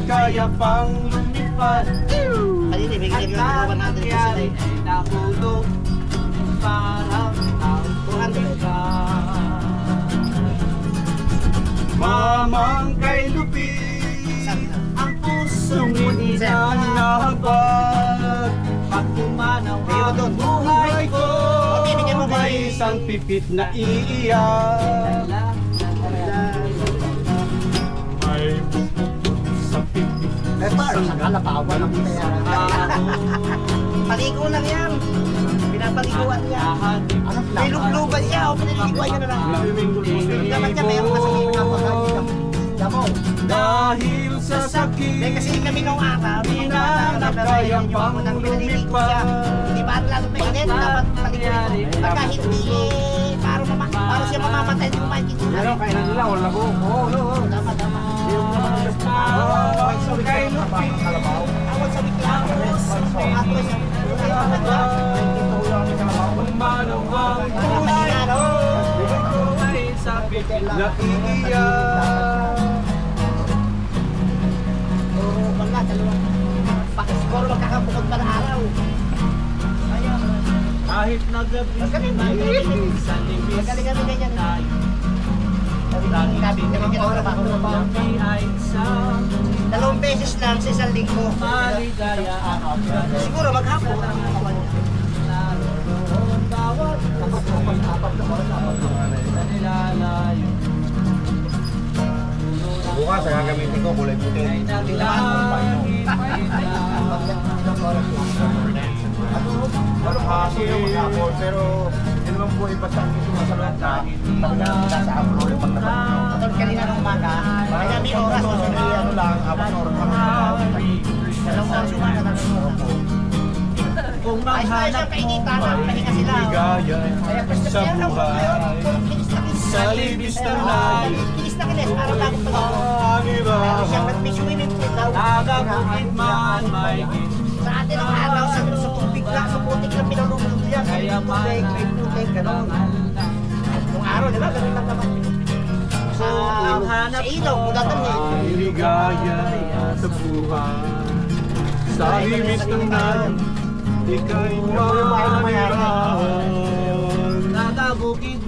kaya pang lumipad. Kanina, bigyan nyo ng 100 sila eh. Nahulog parang ang 200 ka. Mamang kay Lupit, ang pusong hindi na nabag. Pag kumanaw ang buhay ko, may isang pipit na iiyak. May isang pipit Eh, parang sa kalabawan ang pera. Paligo lang yan. Pinapaliguan niya. May lubluban siya o pinaliguan niya na lang. Dapat niya mayroon ka sa mga pinapakain. Damo. Dahil sa sakit, Eh, kasi kami nung araw, di na nakayang pang lumipad. Hindi ba lalo mainit? Dapat paliguan. Pagka hindi eh, parang siya mamamatay, hindi mo maintindihan. Pero kailan nila, wala ko. Oo. Tama. Mamang kay Lupit, Awal sa reklamo. Ako siya. manawang buhay ko, may isang pipit na iiyak. Wala, dalawang. Siguro magkakabukod pa na araw. Kahit na gabi sa libis Magaling kami ganyan. tayo, Kami kinatrabaho. kami ay isang 2 beses lang sa isang linggo. maligaya. Siguro maghapon. Naroon bawat sa nilalayo. Bukas, gagamitin ko kulay puti. Ay naglangit Walang haso yung maghapon, pero yun naman po iba sa akin sumasalat na pagkakita sa hapon ulit pagkakita. Katulad kanina ng umaga. Kaya may oras. Ano lang, apat na oras kami. Dalawang oras umaga na rin oras. kung Ayos na maghanap isang kainitan. Pahinga sila. ligaya Kaya pwede sa buhay, sa libis ng layo, Kinis na kinis. Para bago pa lang. Pero siya may swimming pool daw. nagabukid man may Sa atin ang araw sa tubig lang, sa putik lang pinalulog yan. May tubig, may putik, gano'n. Yung araw, di ba? Ganun lang naman. Sa ilaw, bulatan eh. ay ligaya sa buhay, sa libis ng layo, ika'y manirahan. Nagabukid